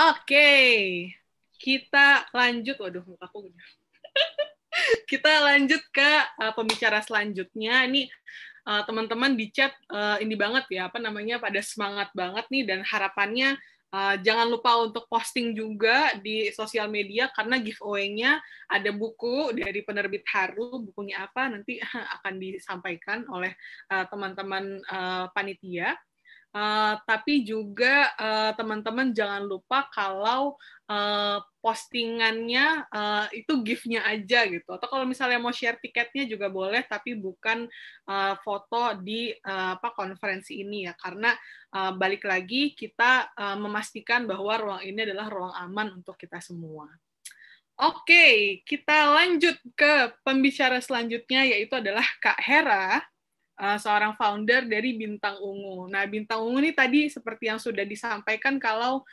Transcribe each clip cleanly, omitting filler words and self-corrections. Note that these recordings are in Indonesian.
Oke, kita lanjut. Waduh, mukaku. Kita lanjut ke pembicara selanjutnya. Ini teman-teman di chat ini banget ya, apa namanya, pada semangat banget nih, dan harapannya jangan lupa untuk posting juga di sosial media, karena giveaway-nya ada buku dari penerbit Haru. Bukunya apa nanti akan disampaikan oleh teman-teman panitia. Tapi juga teman-teman jangan lupa kalau postingannya itu gift-nya aja gitu. Atau kalau misalnya mau share tiketnya juga boleh, tapi bukan foto di konferensi ini ya. Karena balik lagi kita memastikan bahwa ruang ini adalah ruang aman untuk kita semua. Oke, kita lanjut ke pembicara selanjutnya, yaitu adalah Kak Hera, seorang founder dari Bintang Ungu. Nah, Bintang Ungu ini tadi seperti yang sudah disampaikan kalau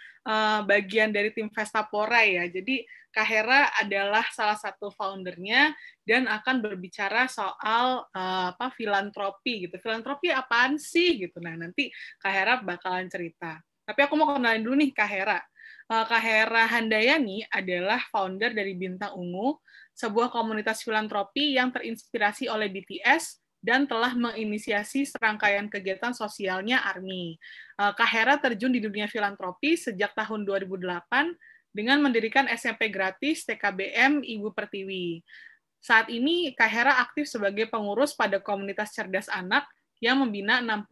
bagian dari tim Vestapora ya. Jadi Kak Hera adalah salah satu foundernya dan akan berbicara soal filantropi gitu. Filantropi apaan sih gitu. Nah, nanti Kak Hera bakalan cerita. Tapi aku mau kenalin dulu nih Kak Hera. Kak Hera Handayani adalah founder dari Bintang Ungu, sebuah komunitas filantropi yang terinspirasi oleh BTS dan telah menginisiasi serangkaian kegiatan sosialnya ARMY. Kak Hera terjun di dunia filantropi sejak tahun 2008 dengan mendirikan SMP gratis TKBM Ibu Pertiwi. Saat ini Kak Hera aktif sebagai pengurus pada komunitas cerdas anak yang membina 65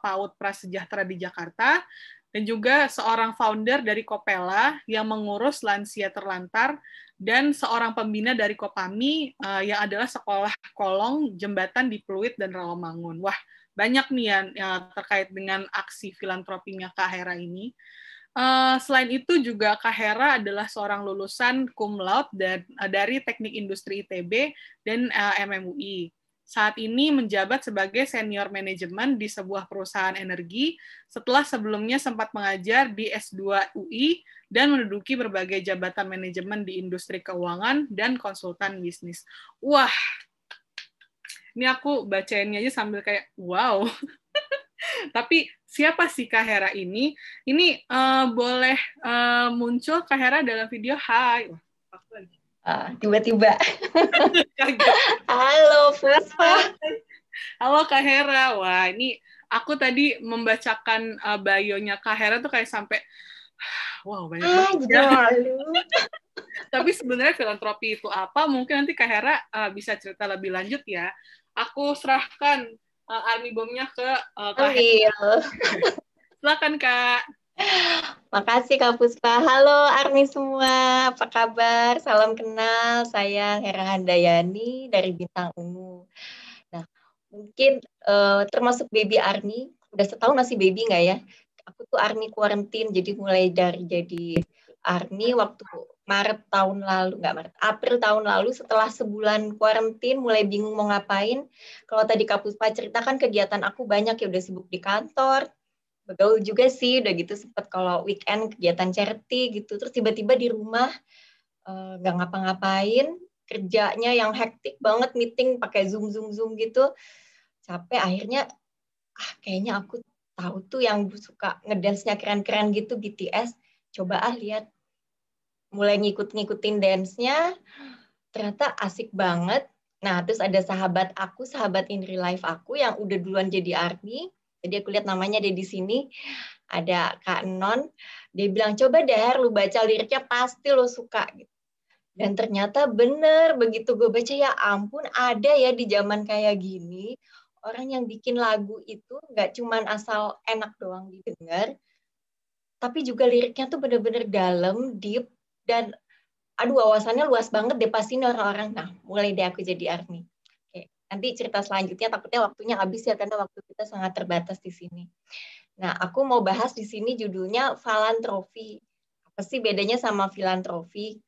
PAUD prasejahtera di Jakarta, dan juga seorang founder dari Kopela yang mengurus lansia terlantar, dan seorang pembina dari Kopami yang adalah sekolah kolong jembatan di Pluit dan Rawamangun. Wah, banyak nih yang terkait dengan aksi filantropinya Kak Hera ini. Selain itu juga Kak Hera adalah seorang lulusan cum laude dari Teknik Industri ITB dan MMUI. Saat ini menjabat sebagai senior manajemen di sebuah perusahaan energi setelah sebelumnya sempat mengajar di S2 UI dan menduduki berbagai jabatan manajemen di industri keuangan dan konsultan bisnis. Wah, ini aku bacainnya aja sambil kayak wow. Tapi siapa sih Kak Hera ini? Ini boleh muncul Kak Hera dalam video. Hai. Wah, aku lagi. Tiba-tiba. Halo Puspa. Halo Kak Hera. Wah, ini aku tadi membacakan bio-nya Kak Hera tuh kayak sampai wow, banyak banget ya. Tapi sebenarnya filantropi itu apa? Mungkin nanti Kak Hera bisa cerita lebih lanjut ya. Aku serahkan Army Bomnya ke Kak Hera. Silakan Kak. Makasih Kak Puspa. Halo Army semua, apa kabar? Salam kenal, saya Hera Handayani dari Bintang Ungu. Nah, mungkin termasuk baby Army, udah setahun masih baby nggak ya? Aku tuh Army quarantine, jadi mulai dari jadi Army waktu April tahun lalu setelah sebulan quarantine mulai bingung mau ngapain. Kalau tadi Kak Puspa ceritakan kegiatan aku banyak ya, udah sibuk di kantor, begaul juga sih, udah gitu sempet kalau weekend kegiatan charity gitu, terus tiba-tiba di rumah nggak ngapa-ngapain, kerjanya yang hektik banget, meeting pakai zoom gitu, capek. Akhirnya kayaknya aku tahu tuh yang suka ngedance-nya keren-keren gitu, BTS, coba lihat, mulai ngikutin dance-nya, ternyata asik banget. Nah, terus ada sahabat in real life aku yang udah duluan jadi ARMY, jadi aku lihat namanya ada di sini, ada Kak Non, dia bilang, coba deh lu baca liriknya, pasti lu suka. Dan ternyata bener, begitu gue baca, ya ampun, ada ya di zaman kayak gini, orang yang bikin lagu itu nggak cuman asal enak doang didengar, tapi juga liriknya tuh bener-bener dalam, deep, dan aduh, wawasannya luas banget deh pasti ini orang-orang. Nah, mulai deh aku jadi ARMY. Oke, nanti cerita selanjutnya takutnya waktunya habis ya, karena waktu kita sangat terbatas di sini. Nah, aku mau bahas di sini judulnya Falantropi. Apa sih bedanya sama filantropi?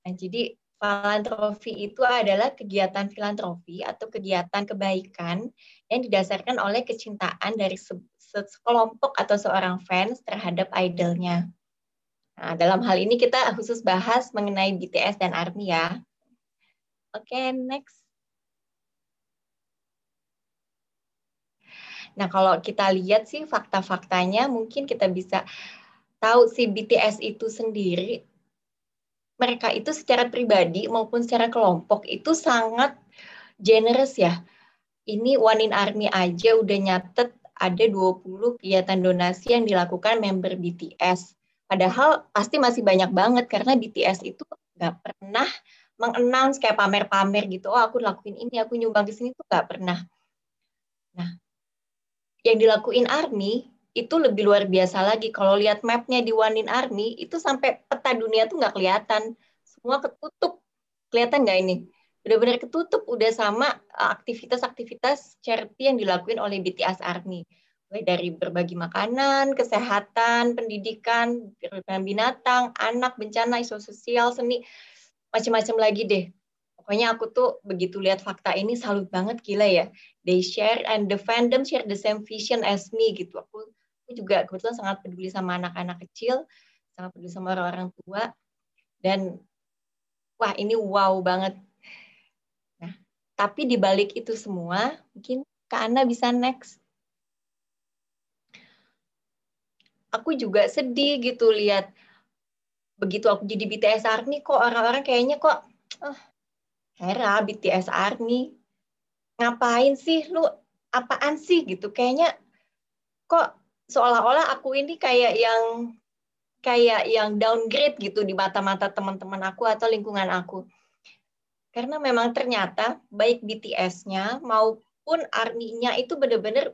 Nah, jadi filantropi itu adalah kegiatan filantropi atau kegiatan kebaikan yang didasarkan oleh kecintaan dari sekelompok atau seorang fans terhadap idolnya. Nah, dalam hal ini kita khusus bahas mengenai BTS dan ARMY ya. Oke, next. Nah, kalau kita lihat sih fakta-faktanya, mungkin kita bisa tahu si BTS itu sendiri, mereka itu secara pribadi maupun secara kelompok itu sangat generous ya. Ini One in Army aja udah nyatet ada 20 kegiatan donasi yang dilakukan member BTS. Padahal pasti masih banyak banget karena BTS itu nggak pernah meng-announce kayak pamer-pamer gitu. Oh, aku lakuin ini, aku nyumbang di sini tuh nggak pernah. Nah, yang dilakuin ARMY itu lebih luar biasa lagi. Kalau lihat mapnya di One in Army, itu sampai peta dunia tuh nggak kelihatan. Semua ketutup. Kelihatan nggak ini? Benar-benar ketutup udah sama aktivitas-aktivitas charity yang dilakuin oleh BTS ARMY. Mulai dari berbagi makanan, kesehatan, pendidikan, perlindungan binatang, anak, bencana, isu sosial, seni, macam-macam lagi deh. Pokoknya aku tuh begitu lihat fakta ini salut banget, gila ya. They share and the fandom share the same vision as me gitu. Aku juga kebetulan sangat peduli sama anak-anak kecil, sangat peduli sama orang-orang tua. Dan wah ini wow banget. Nah, tapi di balik itu semua, mungkin Kak Ana bisa next. Aku juga sedih gitu lihat begitu aku jadi BTS ARMY kok orang-orang kayaknya kok Hera BTS ARMY ngapain sih lu, apaan sih gitu, kayaknya kok seolah-olah aku ini kayak yang downgrade gitu di mata-mata teman-teman aku atau lingkungan aku. Karena memang ternyata baik BTS-nya maupun ARMY-nya itu benar-benar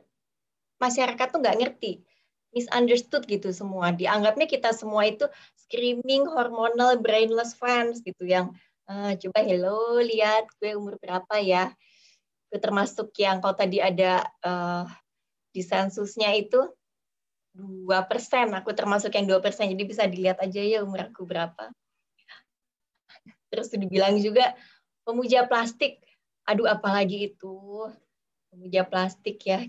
masyarakat tuh nggak ngerti, misunderstood gitu semua. Dianggapnya kita semua itu screaming hormonal brainless fans gitu yang coba hello lihat gue umur berapa ya. Gue termasuk yang kalau tadi ada di sensusnya itu 2%, aku termasuk yang 2%, jadi bisa dilihat aja ya umur aku berapa. Terus dibilang juga pemuja plastik, aduh apalagi itu pemuja plastik ya.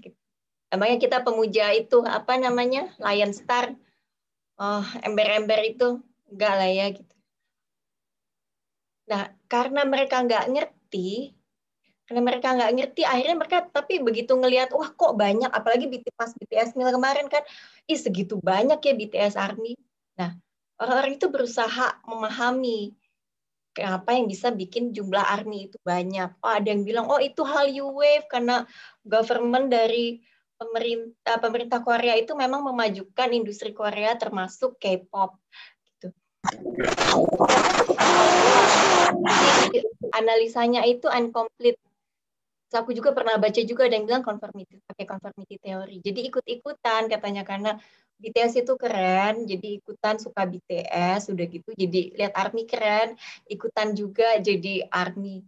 Emangnya kita pemuja itu apa namanya Lion Star, ember-ember itu enggak lah ya gitu. Nah karena mereka nggak ngerti, akhirnya mereka tapi begitu ngelihat wah kok banyak, apalagi pas BTS Mil kemarin kan, segitu banyak ya BTS ARMY. Nah orang-orang itu berusaha memahami kenapa yang bisa bikin jumlah ARMY itu banyak. Oh, ada yang bilang, oh itu Hallyu Wave karena government dari pemerintah Korea itu memang memajukan industri Korea termasuk K-pop. Gitu. Analisanya itu incomplete. So, aku juga pernah baca juga ada yang bilang pakai conformity theory. Jadi ikut-ikutan katanya karena BTS itu keren, jadi ikutan suka BTS, udah gitu jadi lihat ARMY keren, ikutan juga jadi ARMY.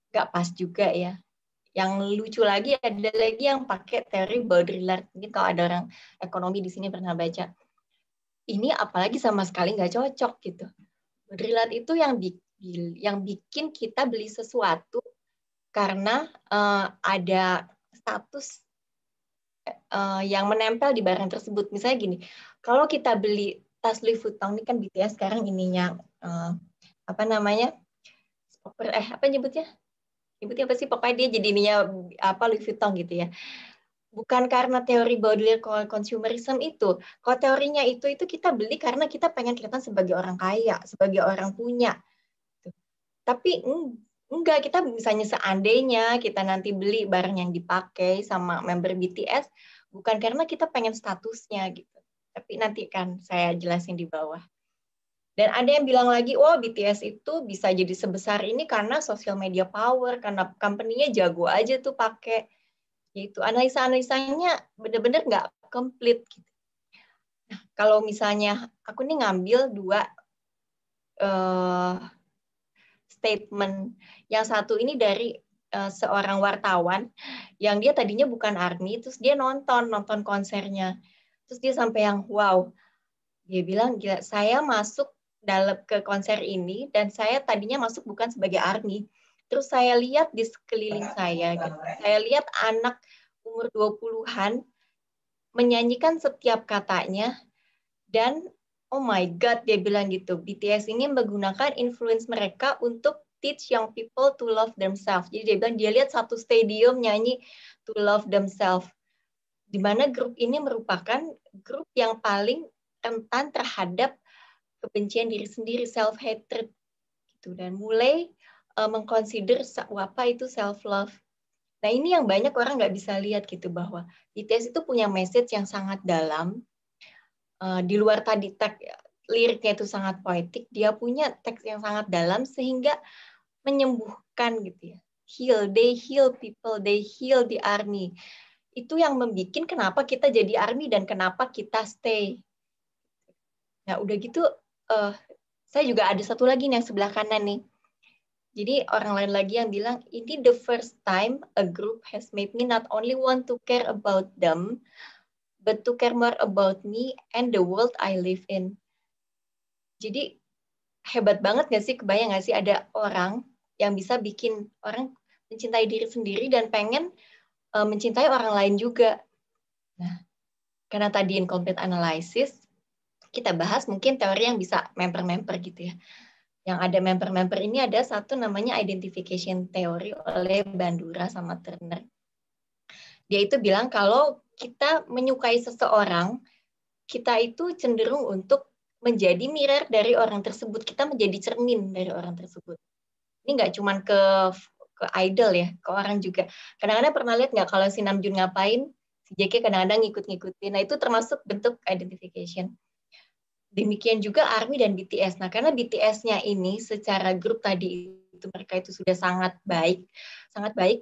Nggak pas juga ya. Yang lucu lagi ada lagi yang pakai teori Baudrillard. Mungkin kalau ada orang ekonomi di sini pernah baca. Ini apalagi sama sekali nggak cocok gitu. Baudrillard itu yang bikin kita beli sesuatu karena ada status yang menempel di barang tersebut. Misalnya gini, kalau kita beli tas Louis Vuitton, ini kan BTS sekarang ininya apa namanya? Apa nyebutnya? Nyebutnya apa sih? Pokoknya dia jadi ininya apa Louis Vuitton gitu ya. Bukan karena teori Baudrillard consumerism itu. Kalau teorinya itu kita beli karena kita pengen kelihatan sebagai orang kaya, sebagai orang punya. Tapi enggak, kita misalnya seandainya kita nanti beli barang yang dipakai sama member BTS, bukan karena kita pengen statusnya gitu. Tapi nanti kan saya jelasin di bawah. Dan ada yang bilang lagi, oh BTS itu bisa jadi sebesar ini karena social media power, karena company-nya jago aja tuh pakai. Yaitu analisa-analisanya benar-benar nggak komplit. Gitu. Nah, kalau misalnya aku nih ngambil dua statement. Yang satu ini dari seorang wartawan yang dia tadinya bukan ARMY, terus dia nonton konsernya. Terus dia sampai yang wow. Dia bilang, gila, saya masuk ke konser ini dan saya tadinya masuk bukan sebagai ARMY. Terus saya lihat di sekeliling saya gitu. Saya lihat anak umur 20-an menyanyikan setiap katanya dan oh my God, dia bilang gitu, BTS ini menggunakan influence mereka untuk teach young people to love themselves. Jadi dia bilang dia lihat satu stadium nyanyi to love themselves. Di mana grup ini merupakan grup yang paling rentan terhadap kebencian diri sendiri, self-hatred gitu, dan mulai mengconsider apa itu self-love. Nah ini yang banyak orang nggak bisa lihat gitu, bahwa BTS itu punya message yang sangat dalam. Di luar tadi teks liriknya itu sangat poetik, dia punya teks yang sangat dalam sehingga menyembuhkan gitu ya. They heal people, they heal the army. Itu yang membuat kenapa kita jadi army dan kenapa kita stay. Nah udah gitu, saya juga ada satu lagi nih yang sebelah kanan nih. Jadi orang lain lagi yang bilang, ini the first time a group has made me not only want to care about them, but to care more about me and the world I live in. Jadi hebat banget nggak sih, kebayang nggak sih ada orang yang bisa bikin orang mencintai diri sendiri dan pengen mencintai orang lain juga. Nah, karena tadi incomplete analysis, kita bahas mungkin teori yang bisa member-member gitu ya. Yang ada member-member ini ada satu namanya identification theory oleh Bandura sama Turner. Dia itu bilang kalau kita menyukai seseorang, kita itu cenderung untuk menjadi mirror dari orang tersebut. Kita menjadi cermin dari orang tersebut. Ini nggak cuma ke idol ya, ke orang juga. Kadang-kadang pernah lihat nggak kalau si Namjoon ngapain, si JK kadang-kadang ngikut-ngikutin. Nah itu termasuk bentuk identification. Demikian juga ARMY dan BTS. Nah, karena BTS-nya ini secara grup tadi itu mereka itu sudah sangat baik,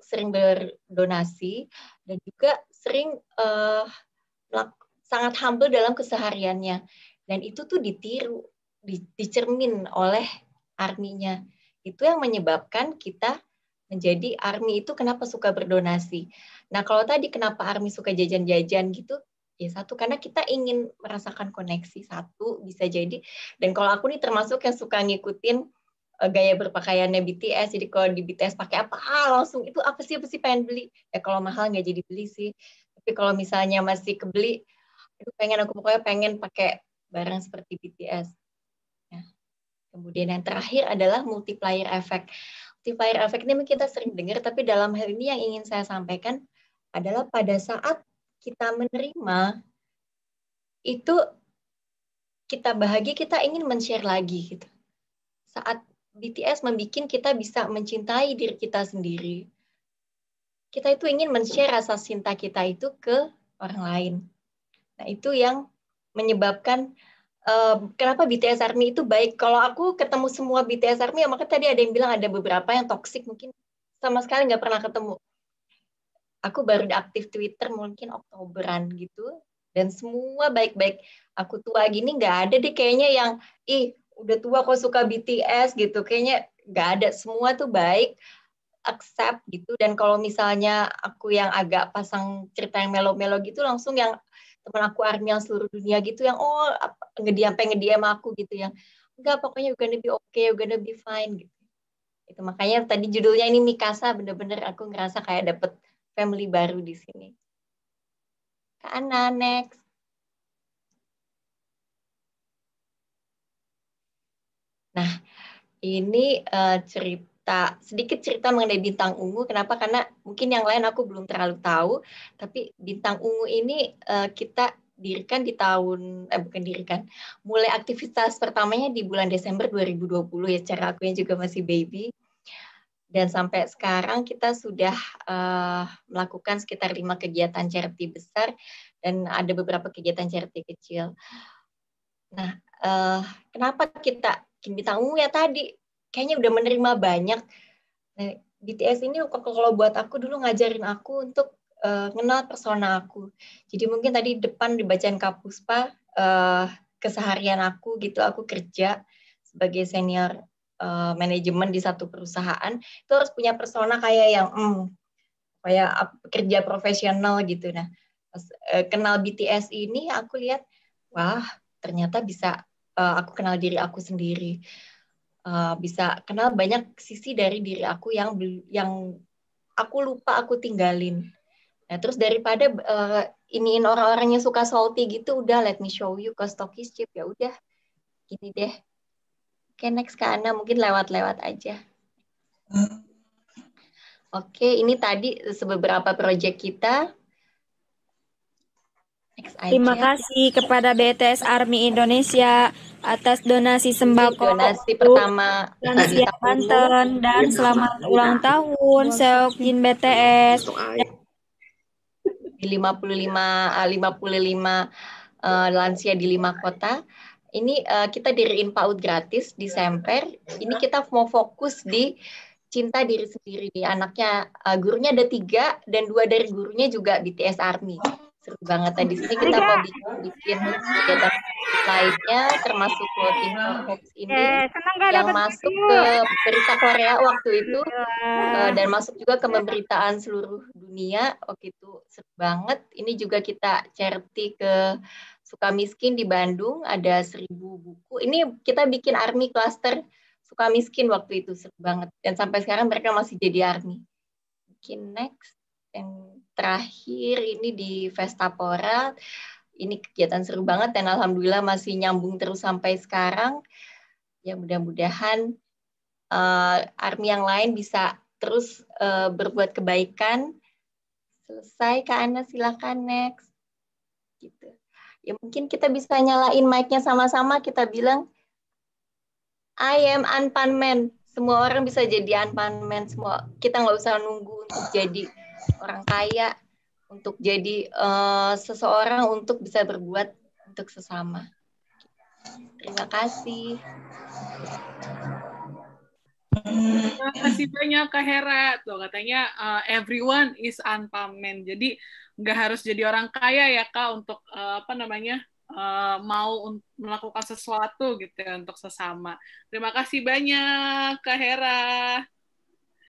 sering berdonasi dan juga sering sangat humble dalam kesehariannya. Dan itu tuh ditiru, dicermin oleh ARMY-nya. Itu yang menyebabkan kita menjadi ARMY itu kenapa suka berdonasi. Nah, kalau tadi kenapa ARMY suka jajan-jajan gitu, ya satu, karena kita ingin merasakan koneksi, satu bisa jadi. Dan kalau aku nih termasuk yang suka ngikutin gaya berpakaiannya BTS, jadi kalau di BTS pakai apa, langsung itu apa sih pengen beli. Ya kalau mahal nggak jadi beli sih. Tapi kalau misalnya masih kebeli, aku pokoknya pengen pakai barang seperti BTS. Ya. Kemudian yang terakhir adalah multiplier effect. Multiplier effect ini kita sering dengar, tapi dalam hal ini yang ingin saya sampaikan adalah pada saat kita menerima, itu kita bahagia, kita ingin men-share lagi gitu. Saat BTS membuat kita bisa mencintai diri kita sendiri, kita itu ingin men-share rasa cinta kita itu ke orang lain. Nah itu yang menyebabkan kenapa BTS ARMY itu baik. Kalau aku ketemu semua BTS ARMY, ya maka tadi ada yang bilang ada beberapa yang toksik, mungkin sama sekali nggak pernah ketemu. Aku baru aktif Twitter mungkin Oktoberan gitu, dan semua baik-baik. Aku tua gini nggak ada deh kayaknya yang, udah tua kok suka BTS gitu. Kayaknya nggak ada, semua tuh baik, accept gitu. Dan kalau misalnya aku yang agak pasang cerita yang melo-melo gitu, langsung yang teman aku ARMY yang seluruh dunia gitu, yang ngediam aku gitu, yang enggak, pokoknya you're gonna be okay, you're gonna be fine gitu. Itu makanya tadi judulnya ini Mikasa, bener-bener aku ngerasa kayak dapet family baru di sini. Kak Ana, next. Nah, ini sedikit cerita mengenai Bintang Ungu. Kenapa? Karena mungkin yang lain aku belum terlalu tahu, tapi Bintang Ungu ini kita dirikan di mulai aktivitas pertamanya di bulan Desember 2020 ya, cara aku yang juga masih baby. Dan sampai sekarang kita sudah melakukan sekitar 5 kegiatan charity besar dan ada beberapa kegiatan charity kecil. Nah, kenapa kita Bintang Ungu ya tadi? Kayaknya udah menerima banyak. Nah, BTS ini kalau buat aku dulu ngajarin aku untuk kenal persona aku. Jadi mungkin tadi depan dibacaan Kak Puspa, keseharian aku gitu, aku kerja sebagai senior manajemen di satu perusahaan, itu harus punya persona kayak yang kayak kerja profesional gitu. Nah, pas kenal BTS ini aku lihat, wah ternyata bisa aku kenal diri aku sendiri, bisa kenal banyak sisi dari diri aku yang aku lupa aku tinggalin. Nah, terus daripada iniin orang-orang yang suka salty gitu, udah let me show you cause talk is cheap, ya udah gini deh. Oke, next Kak Ana, mungkin lewat-lewat aja. Oke, ini tadi beberapa proyek kita. Next Terima aja. kasih kepada BTS Army Indonesia atas donasi Ini sembako donasi untuk pertama lansia Dita Punu Banten dan selamat ulang tahun Seokin BTS. di 55 lansia di 5 kota. Ini kita diriin PAUD gratis di Semper. Ini kita mau fokus di cinta diri sendiri nih. Anaknya, gurunya ada 3 dan 2 dari gurunya juga BTS Army. Seru banget. Nah, di sini kita mau bikin kegiatan lainnya, termasuk voting hoax ini yang masuk ke berita Korea waktu itu dan masuk juga ke pemberitaan seluruh dunia. Waktu itu seru banget. Ini juga kita charity ke Sukamiskin di Bandung, ada 1000 buku. Ini kita bikin Army Cluster Sukamiskin waktu itu, seru banget. Dan sampai sekarang mereka masih jadi Army. Bikin next. Yang terakhir ini di Vestapora. Ini kegiatan seru banget dan alhamdulillah masih nyambung terus sampai sekarang. Ya mudah-mudahan Army yang lain bisa terus berbuat kebaikan. Selesai, Kak Ana, silakan next. Gitu. Ya mungkin kita bisa nyalain mic-nya sama-sama, kita bilang I am Unpan Man. Semua orang bisa jadi Unpan Man. Semua kita nggak usah nunggu untuk jadi orang kaya, untuk jadi seseorang untuk bisa berbuat untuk sesama. Terima kasih. Terima kasih banyak Kak Hera. Tuh katanya everyone is unpamen. Jadi nggak harus jadi orang kaya ya Kak untuk apa namanya mau melakukan sesuatu gitu ya untuk sesama. Terima kasih banyak Kak Hera.